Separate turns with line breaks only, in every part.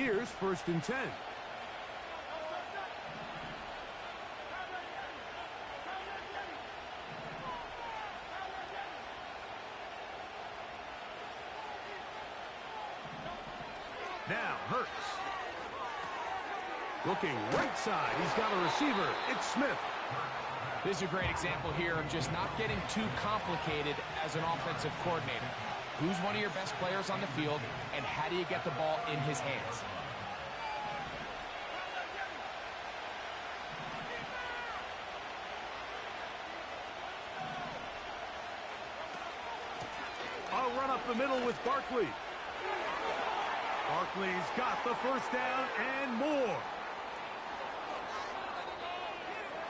Here's 1st and 10. Now, Hurts. Looking right side. He's got a receiver. It's Smith.
This is a great example here of just not getting too complicated as an offensive coordinator. Who's one of your best players on the field, and how do you get the ball in his hands?
I'll run up the middle with Barkley. Barkley's got the 1st down and more.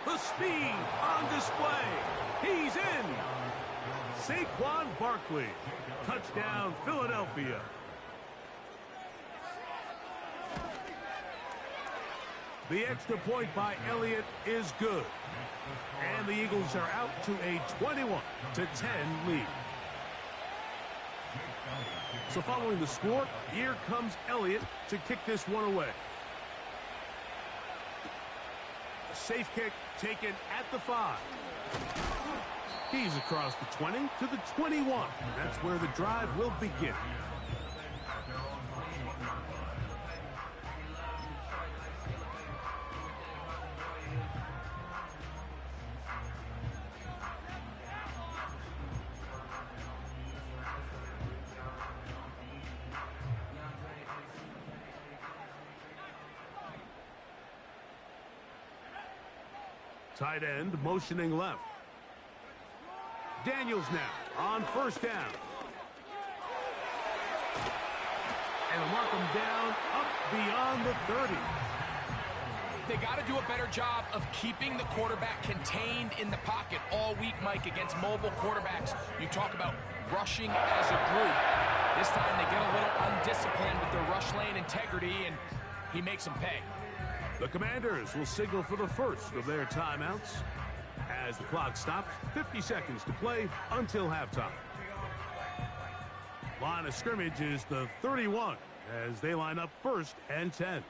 The speed on display. He's in. Saquon Barkley. Touchdown, Philadelphia. The extra point by Elliott is good. And the Eagles are out to a 21-10 lead. So following the score, here comes Elliott to kick this one away. A safe kick taken at the 5. He's across the 20 to the 21. That's where the drive will begin. Tight end motioning left. Daniels now on 1st down. And they'll mark him down up beyond the 30.
They got to do a better job of keeping the quarterback contained in the pocket all week, Mike, against mobile quarterbacks. You talk about rushing as a group. This time they get a little undisciplined with their rush lane integrity, and he makes them pay.
The Commanders will signal for the first of their timeouts. As the clock stops, 50 seconds to play until halftime. Line of scrimmage is the 31 as they line up 1st and 10.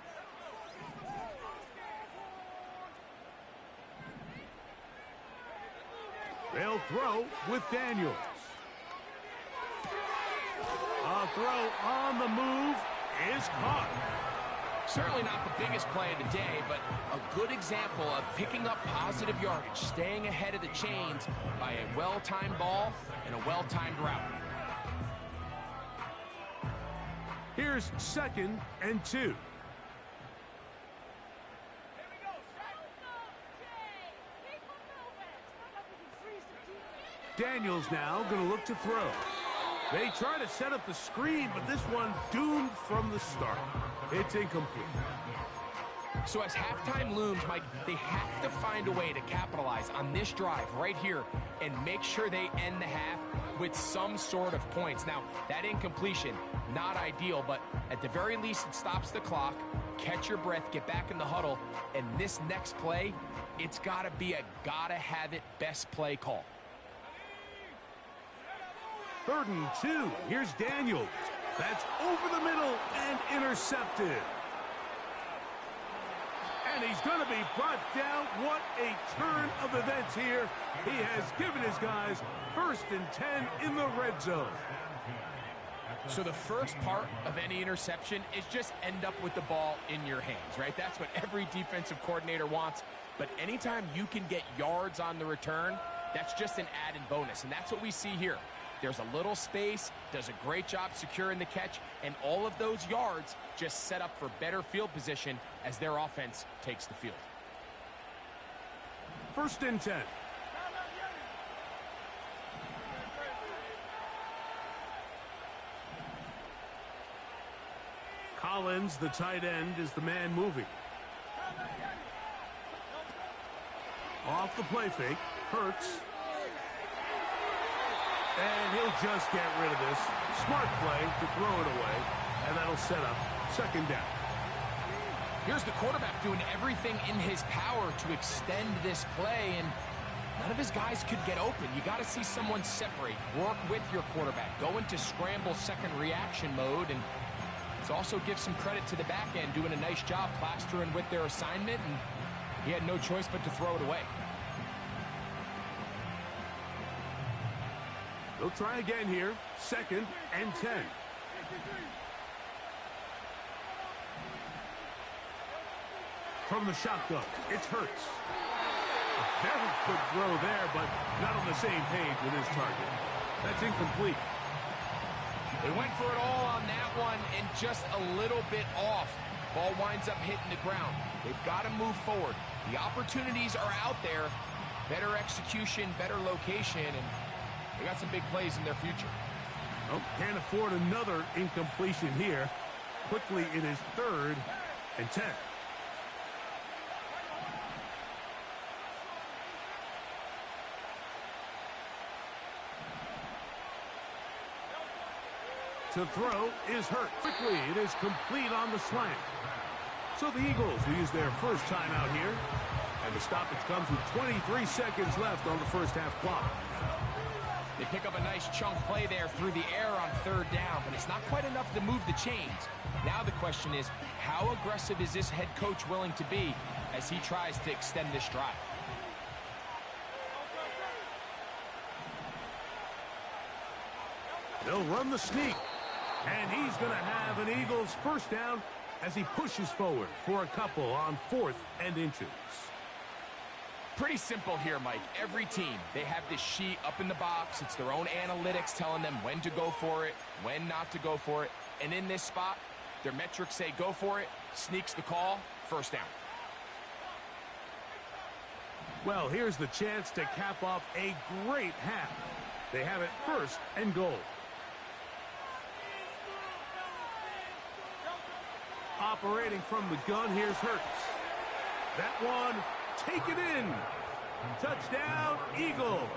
They'll throw with Daniels. A throw on the move is caught.
Certainly not the biggest play of the day, but a good example of picking up positive yardage, staying ahead of the chains by a well-timed ball and a well-timed route.
Here's 2nd and 2. Daniels now going to look to throw. They try to set up the screen, but this one doomed from the start. It's incomplete.
So as halftime looms, Mike, they have to find a way to capitalize on this drive right here and make sure they end the half with some sort of points. Now, that incompletion, not ideal, but at the very least, it stops the clock. Catch your breath, get back in the huddle, and this next play, it's got to be a gotta-have-it best play call.
3rd and 2. Here's Daniels. That's over the middle and intercepted. And he's going to be brought down. What a turn of events here. He has given his guys 1st and 10 in the red zone.
So the first part of any interception is just end up with the ball in your hands, right? That's what every defensive coordinator wants. But anytime you can get yards on the return, that's just an added bonus. And that's what we see here. There's a little space, does a great job securing the catch, and all of those yards just set up for better field position as their offense takes the field.
1st and 10. Collins, the tight end, is the man moving. Off the play fake, Hurts. And he'll just get rid of this. Smart play to throw it away, and that'll set up 2nd down.
Here's the quarterback doing everything in his power to extend this play, and none of his guys could get open. You got to see someone separate, work with your quarterback, go into scramble second reaction mode, and Let's also give some credit to the back end, doing a nice job plastering with their assignment, and he had no choice but to throw it away.
They'll try again here. 2nd and 10. From the shotgun, it's Hurts. A very good throw there, but not on the same page with his target. That's incomplete.
They went for it all on that one and just a little bit off. Ball winds up hitting the ground. They've got to move forward. The opportunities are out there. Better execution, better location, and they got some big plays in their future.
Oh, can't afford another incompletion here. Quickly, it is 3rd and 10. To throw is Hurts. Quickly, it is complete on the slant. So the Eagles will use their first timeout here. And the stoppage comes with 23 seconds left on the first half clock.
They pick up a nice chunk play there through the air on 3rd down, but it's not quite enough to move the chains. Now the question is, how aggressive is this head coach willing to be as he tries to extend this drive?
They'll run the sneak. And he's going to have an Eagles first down as he pushes forward for a couple on 4th and inches.
Pretty simple here, Mike. Every team, they have this sheet up in the box. It's their own analytics telling them when to go for it, when not to go for it. And in this spot, their metrics say go for it, sneaks the call, first down.
Well, here's the chance to cap off a great half. They have it 1st and goal. Operating from the gun, here's Hurts. That one, take it in. Touchdown, Eagles.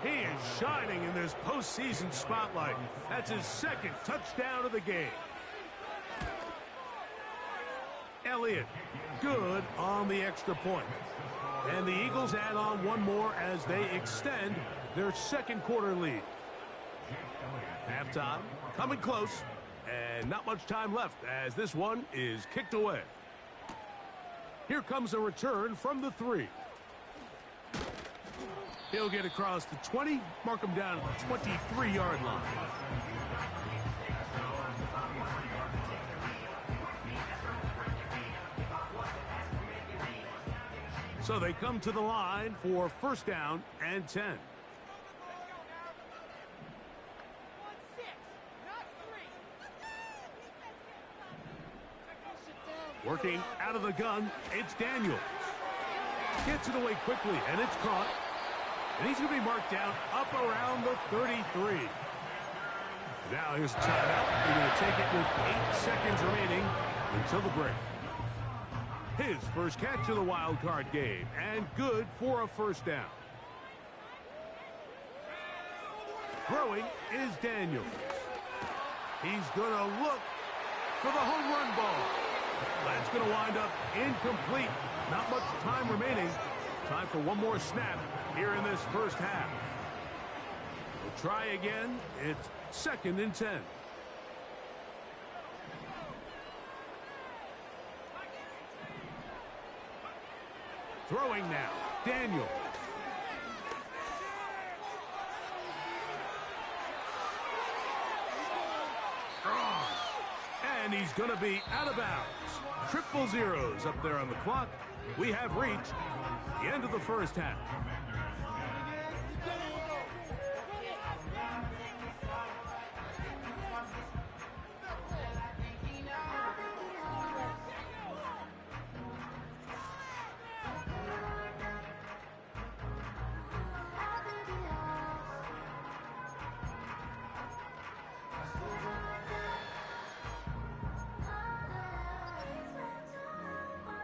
He is shining in this postseason spotlight. That's his 2nd touchdown of the game. Elliott, good on the extra point. And the Eagles add on one more as they extend their 2nd quarter lead. Halftime, coming close. And not much time left as this one is kicked away. Here comes a return from the 3. He'll get across the 20, mark him down at the 23-yard line. So they come to the line for 1st down and 10. Working out of the gun, it's Daniels. Gets it away quickly, and it's caught. And he's going to be marked down up around the 33. Now here's a timeout. They're going to take it with 8 seconds remaining until the break. His first catch of the wild card game, and good for a 1st down. Throwing is Daniels. He's going to look for the home run ball. That's going to wind up incomplete. Not much time remaining. Time for one more snap here in this first half. We'll try again. It's 2nd and 10. Throwing now, Daniel. And he's going to be out of bounds. 000 up there on the clock. We have reached the end of the first half.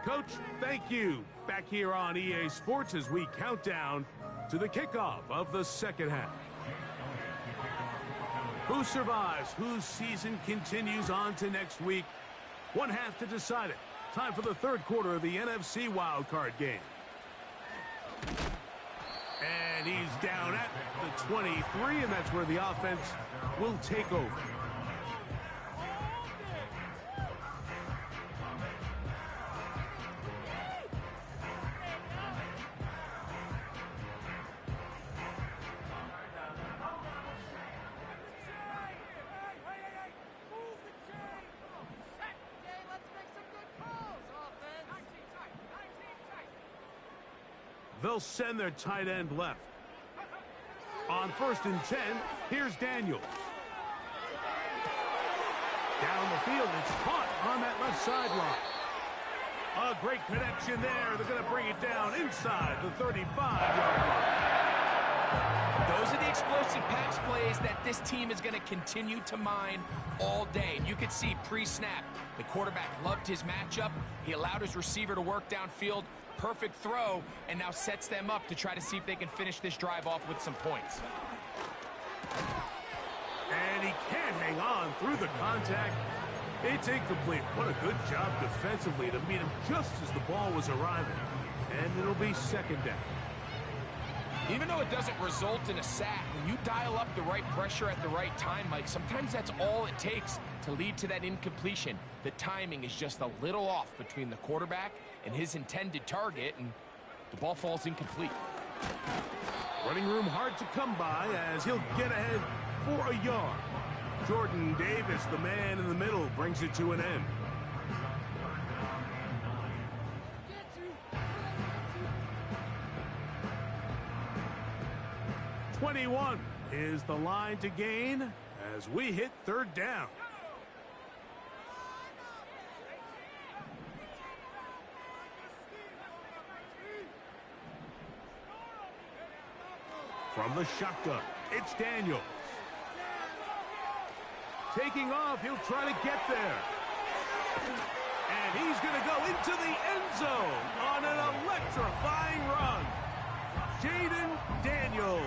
Coach, thank you. Back here on EA Sports as we count down to the kickoff of the second half. Who survives? Whose season continues on to next week? One half to decide it. Time for the third quarter of the NFC wildcard game. And he's down at the 23, and that's where the offense will take over. They'll send their tight end left. On 1st and 10, here's Daniels. Down the field, it's caught on that left sideline. A great connection there. They're going to bring it down inside the 35-yard line.
Those are the explosive pass plays that this team is going to continue to mine all day. And you could see pre-snap, the quarterback loved his matchup. He allowed his receiver to work downfield. Perfect throw, and now sets them up to try to see if they can finish this drive off with some points.
And he can't hang on through the contact. It's incomplete. What a good job defensively to meet him just as the ball was arriving. And it'll be 2nd down.
Even though it doesn't result in a sack, when you dial up the right pressure at the right time, Mike, sometimes that's all it takes to lead to that incompletion. The timing is just a little off between the quarterback and his intended target, and the ball falls incomplete.
Running room hard to come by as he'll get ahead for a yard. Jordan Davis, the man in the middle, brings it to an end. 21 is the line to gain as we hit 3rd down. From the shotgun, it's Daniels. Taking off, he'll try to get there. And he's going to go into the end zone on an electrifying run. Jaden Daniels.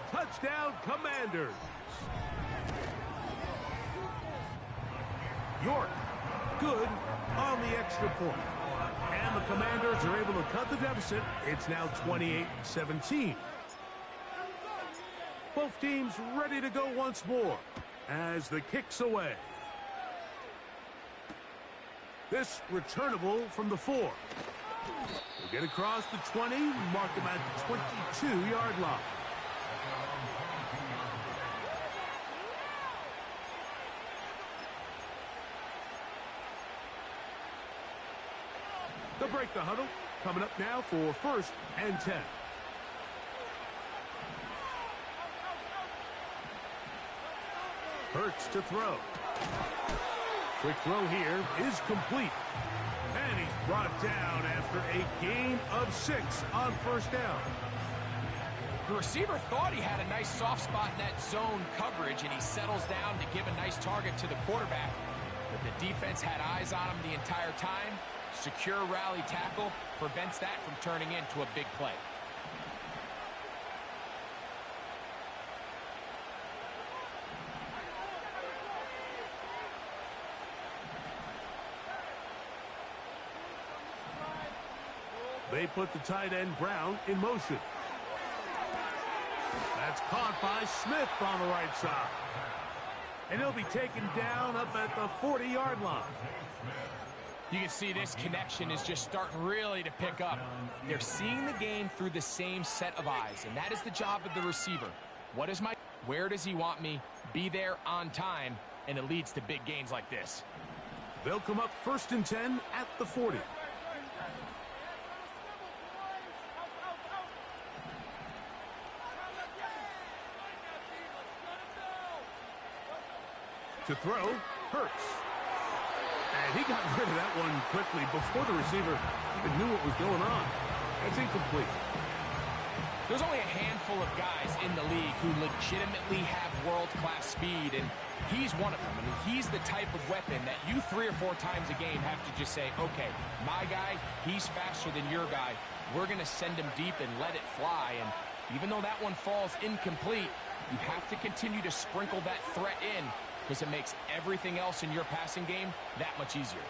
Touchdown, Commanders. York, good on the extra point. And the Commanders are able to cut the deficit. It's now 28-17. Both teams ready to go once more as the kick's away. This returnable from the 4. We'll get across the 20, mark him at the 22-yard line. They'll break the huddle. Coming up now for 1st and 10. Hurts to throw. Quick throw here is complete. And he's brought down after a gain of 6 on 1st down.
The receiver thought he had a nice soft spot in that zone coverage, and he settles down to give a nice target to the quarterback. But the defense had eyes on him the entire time. Secure rally tackle prevents that from turning into a big play.
They put the tight end Brown in motion. That's caught by Smith on the right side. And he'll be taken down up at the 40-yard line.
You can see this connection is just starting really to pick up. They're seeing the game through the same set of eyes, and that is the job of the receiver. Where does he want me? Be there on time, and it leads to big gains like this.
They'll come up 1st and 10 at the 40. To throw, Hurts. And he got rid of that one quickly before the receiver even knew what was going on. That's incomplete.
There's only a handful of guys in the league who legitimately have world-class speed, and he's one of them. I mean, he's the type of weapon that you 3 or 4 times a game have to just say, okay, my guy, he's faster than your guy. We're going to send him deep and let it fly. And even though that one falls incomplete, you have to continue to sprinkle that threat in, because it makes everything else in your passing game that much easier.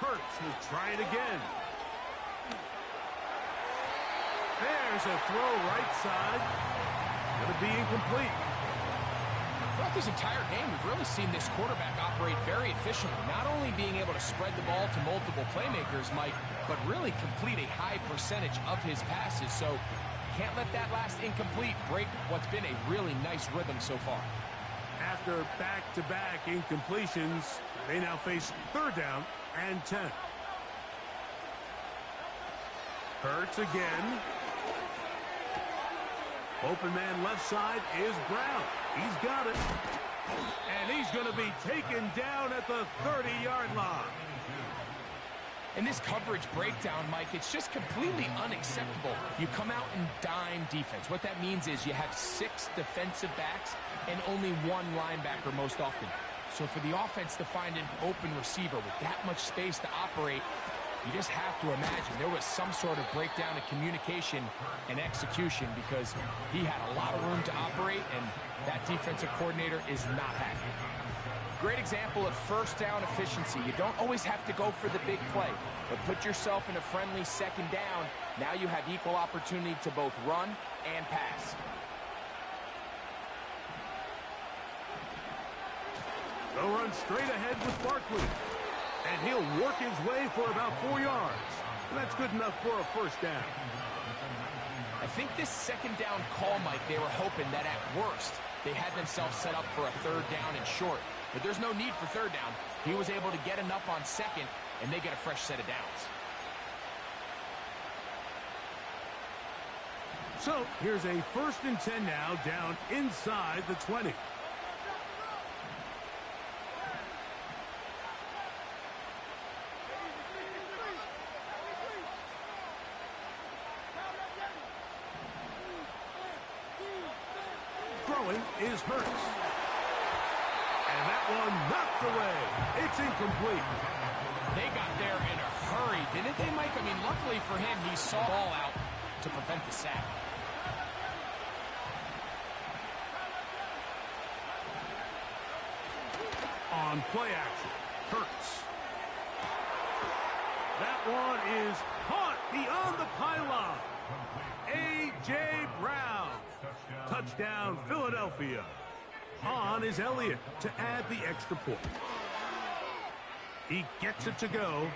Hurts will try it again. There's a throw right side. Going to be incomplete.
Throughout this entire game, we've really seen this quarterback operate very efficiently, not only being able to spread the ball to multiple playmakers, Mike, but really complete a high percentage of his passes. So can't let that last incomplete break what's been a really nice rhythm so far.
After back-to-back incompletions, they now face 3rd down and 10. Hurts again. Open man left side is Brown. He's got it. And he's going to be taken down at the 30-yard line.
In this coverage breakdown, Mike, it's just completely unacceptable. You come out in dime defense. What that means is you have 6 defensive backs and only 1 linebacker most often. So for the offense to find an open receiver with that much space to operate, you just have to imagine there was some sort of breakdown in communication and execution, because he had a lot of room to operate, and that defensive coordinator is not happy. Great example of first down efficiency. You don't always have to go for the big play, but put yourself in a friendly second down. Now you have equal opportunity to both run and pass.
They'll run straight ahead with Barkley. And he'll work his way for about 4 yards. And that's good enough for a first down.
I think this second down call, Mike, they were hoping that at worst they had themselves set up for a third down and short. But there's no need for third down. He was able to get enough on second, and they get a fresh set of downs.
So here's a 1st and 10 now, down inside the 20. Throwing is Hurts. And that one knocked away. It's incomplete.
They got there in a hurry, didn't they, Mike? I mean, luckily for him, he saw the ball out to prevent the sack.
On play action, Hurts. That one is caught beyond the pylon. A.J. Brown. Touchdown, Philadelphia. On is Elliott to add the extra point. He gets it to go,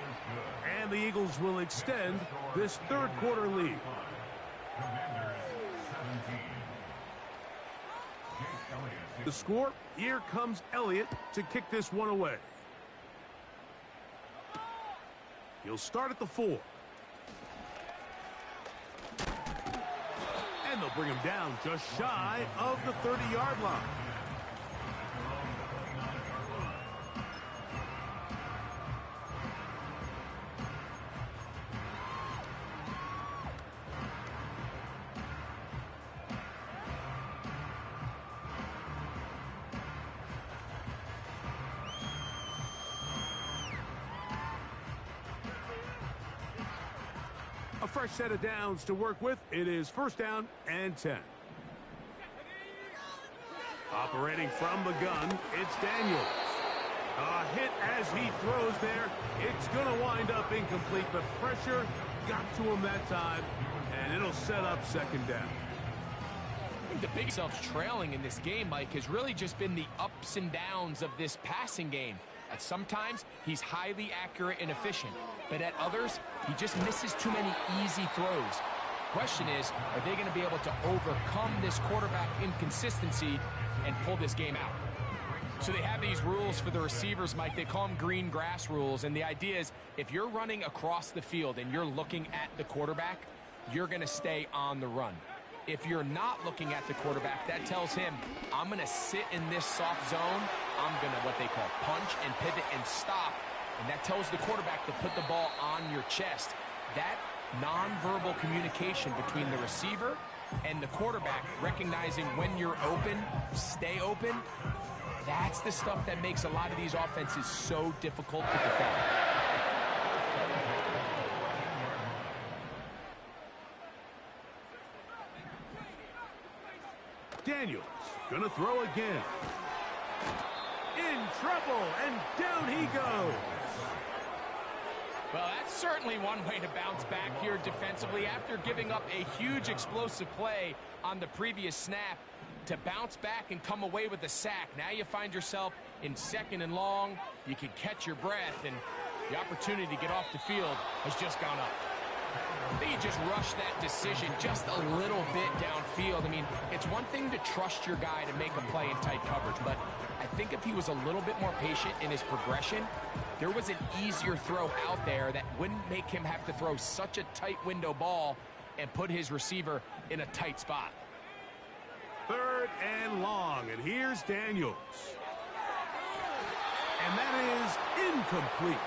and the Eagles will extend this 3rd quarter lead. The score, here comes Elliott to kick this one away. He'll start at the 4. And they'll bring him down just shy of the 30-yard line. A fresh set of downs to work with. It is 1st down and 10. Operating from the gun, it's Daniels. A hit as he throws there. It's going to wind up incomplete, but pressure got to him that time, and it'll set up 2nd down.
I think the big self trailing in this game, Mike, has really just been the ups and downs of this passing game. At sometimes, he's highly accurate and efficient, but at others, he just misses too many easy throws. Question is, are they going to be able to overcome this quarterback inconsistency and pull this game out? So they have these rules for the receivers, Mike. They call them green grass rules, and the idea is if you're running across the field and you're looking at the quarterback, you're going to stay on the run. If you're not looking at the quarterback, that tells him, I'm going to sit in this soft zone. I'm going to, what they call, punch and pivot and stop. And that tells the quarterback to put the ball on your chest. That nonverbal communication between the receiver and the quarterback, recognizing when you're open, stay open, that's the stuff that makes a lot of these offenses so difficult to defend.
Daniels gonna throw again. In trouble, and down he goes.
Well, that's certainly one way to bounce back here defensively after giving up a huge explosive play on the previous snap. To bounce back and come away with a sack. Now you find yourself in 2nd and long. You can catch your breath, and the opportunity to get off the field has just gone up. I think you just rush that decision just a little bit downfield. I mean, it's one thing to trust your guy to make a play in tight coverage, but I think if he was a little bit more patient in his progression, there was an easier throw out there that wouldn't make him have to throw such a tight window ball and put his receiver in a tight spot.
3rd and long, and here's Daniels. And that is incomplete.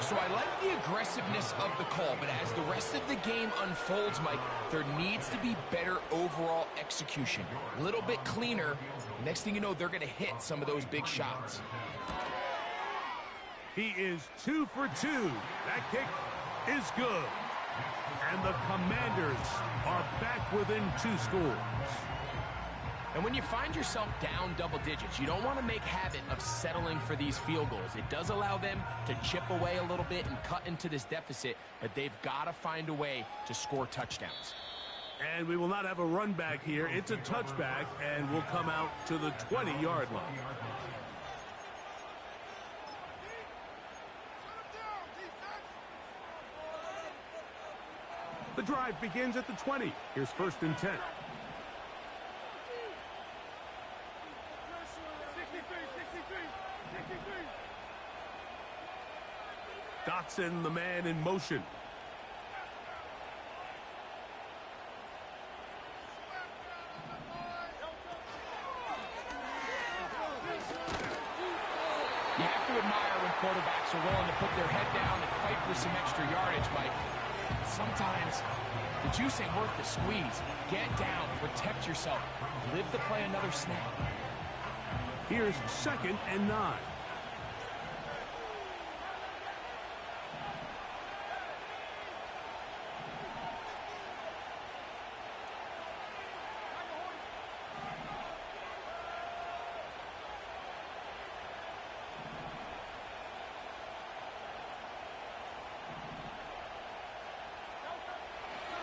So I like the aggressiveness of the call, but as the rest of the game unfolds, Mike, there needs to be better overall execution. A little bit cleaner. The next thing you know, they're going to hit some of those big shots.
He is 2 for 2. That kick is good. And the Commanders are back within 2 scores.
And when you find yourself down double digits, you don't want to make habit of settling for these field goals. It does allow them to chip away a little bit and cut into this deficit, but they've got to find a way to score touchdowns.
And we will not have a run back here. It's a touchback, and we'll come out to the 20-yard line. The drive begins at the 20. Here's 1st and 10. Dotson, the man in motion.
You have to admire when quarterbacks are willing to put their head down and fight for some extra yardage, Mike. Sometimes the juice ain't worth the squeeze. Get down, protect yourself, live to play another snap.
Here's 2nd and 9.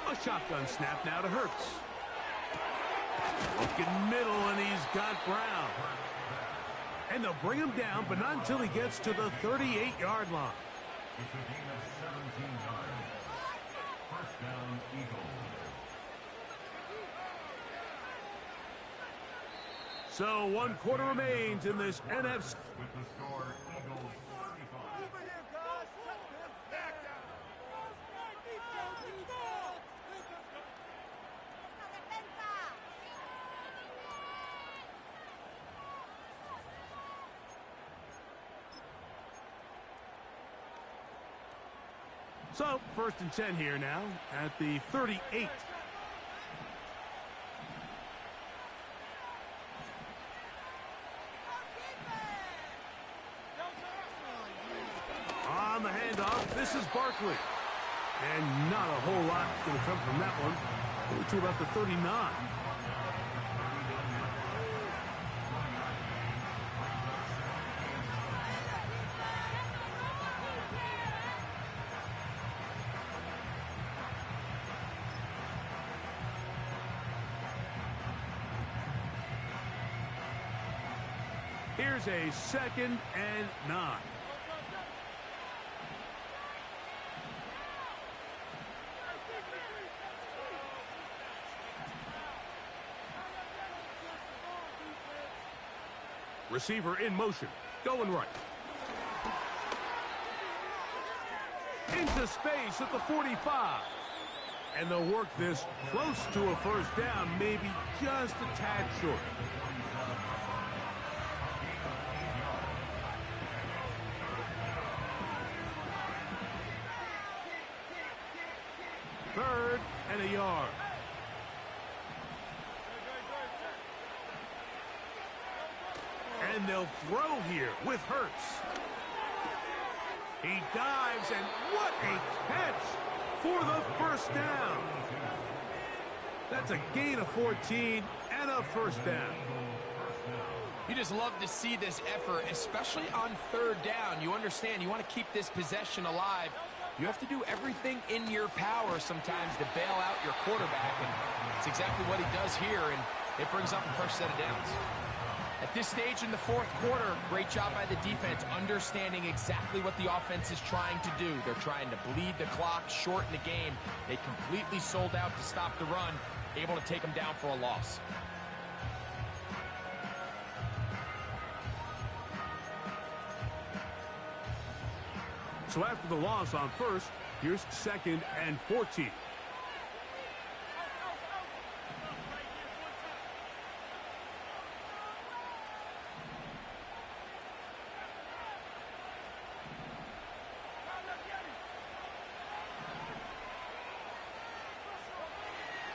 A shotgun snap now to Hurts. Looking middle, and he's got Brown. And they'll bring him down, but not until he gets to the 38-yard line. So 1 quarter remains in this NFC. So, 1st and 10 here now at the 38. On the handoff, this is Barkley. And not a whole lot going to come from that one. Only to about the 39. Here's a 2nd and 9. Receiver in motion, going right. Into space at the 45. And they'll work this close to a 1st down, maybe just a tad short. Third and a yard. And they'll throw here with Hurts. He dives, and what a catch for the 1st down. That's a gain of 14 and a 1st down.
You just love to see this effort, especially on 3rd down. You understand, you want to keep this possession alive. You have to do everything in your power sometimes to bail out your quarterback, and it's exactly what he does here, and it brings up a 1st set of downs. At this stage in the 4th quarter, great job by the defense, understanding exactly what the offense is trying to do. They're trying to bleed the clock, shorten the game. They completely sold out to stop the run, able to take them down for a loss.
So after the loss on first, here's 2nd and 14.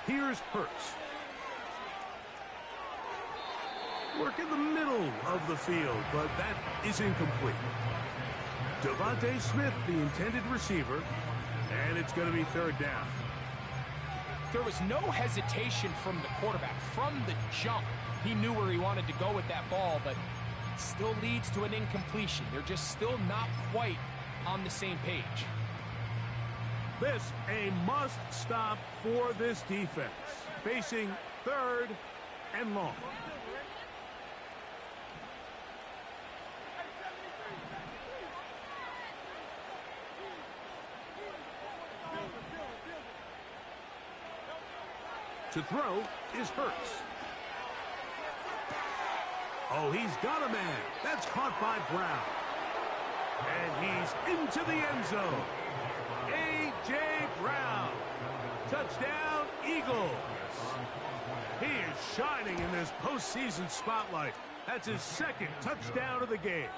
Here's Hurts. Work in the middle of the field, but that is incomplete. Devontae Smith, the intended receiver, and it's going to be 3rd down.
There was no hesitation from the quarterback. From the jump, he knew where he wanted to go with that ball, but still leads to an incompletion. They're just still not quite on the same page.
This a must stop for this defense. Facing 3rd and long. To throw is Hurts. Oh, he's got a man. That's caught by Brown. And he's into the end zone. A.J. Brown. Touchdown, Eagles. He is shining in this postseason spotlight. That's his 2nd touchdown of the game.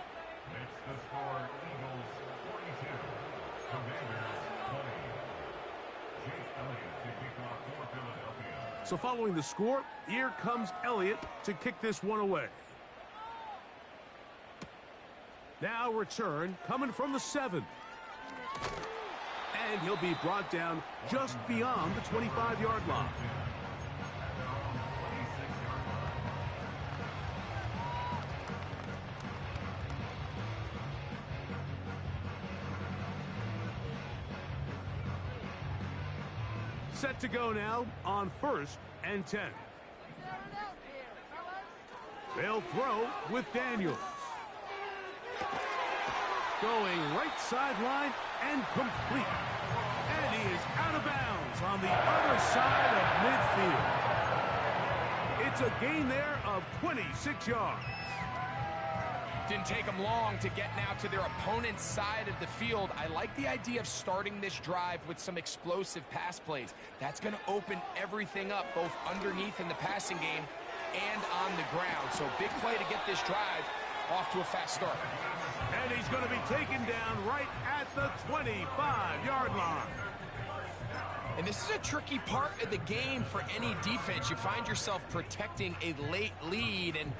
It's the score, Eagles 42, Commanders 20. Chase Elliott to kick off for Philadelphia.
So following the score, here comes Elliott to kick this one away. Now return coming from the 7. And he'll be brought down just beyond the 25-yard line. Set to go now on 1st and 10. They'll throw with Daniels. Going right sideline and complete. And he is out of bounds on the other side of midfield. It's a gain there of 26 yards.
Didn't take them long to get now to their opponent's side of the field. I like the idea of starting this drive with some explosive pass plays. That's going to open everything up, both underneath in the passing game and on the ground. So big play to get this drive off to a fast start.
And he's going to be taken down right at the 25-yard line.
And this is a tricky part of the game for any defense. You find yourself protecting a late lead, and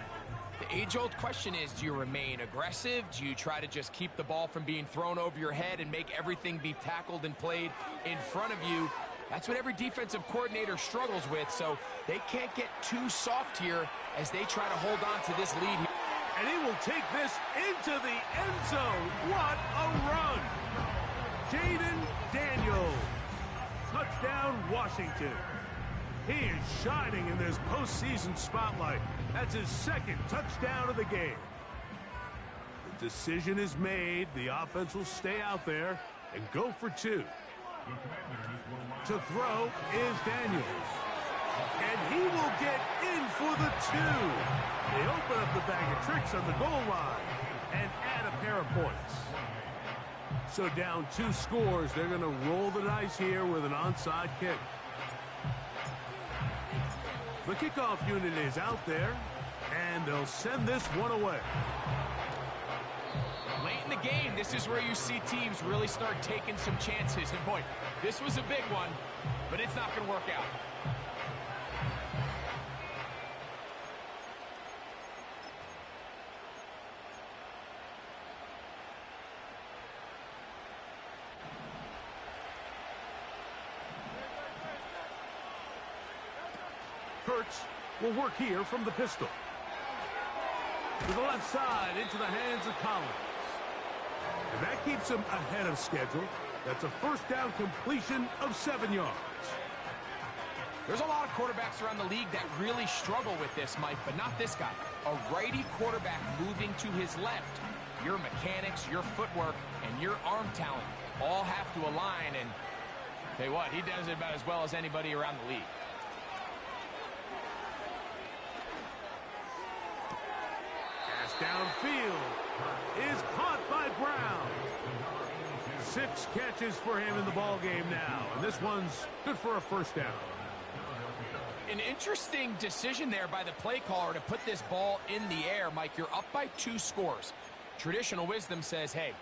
the age-old question is, do you remain aggressive? Do you try to just keep the ball from being thrown over your head and make everything be tackled and played in front of you? That's what every defensive coordinator struggles with, so they can't get too soft here as they try to hold on to this lead here.
And he will take this into the end zone. What a run! Jaden Daniels. Touchdown, Washington. He is shining in this postseason spotlight. That's his 2nd touchdown of the game. The decision is made. The offense will stay out there and go for 2. To throw is Daniels. And he will get in for the 2. They open up the bag of tricks on the goal line and add a pair of points. So down 2 scores, they're going to roll the dice here with an onside kick. The kickoff unit is out there, and they'll send this one away.
Late in the game, this is where you see teams really start taking some chances. And boy, this was a big one, but it's not going to work out.
Hurts will work here from the pistol. To the left side, into the hands of Collins. And that keeps him ahead of schedule. That's a 1st down completion of 7 yards.
There's a lot of quarterbacks around the league that really struggle with this, Mike, but not this guy. A righty quarterback moving to his left. Your mechanics, your footwork, and your arm talent all have to align. And tell you what, he does it about as well as anybody around the league. Pass
downfield is caught by Brown. 6 catches for him in the ball game now, and this one's good for a first down.
An interesting decision there by the play caller to put this ball in the air. Mike, you're up by 2 scores. Traditional wisdom says, hey,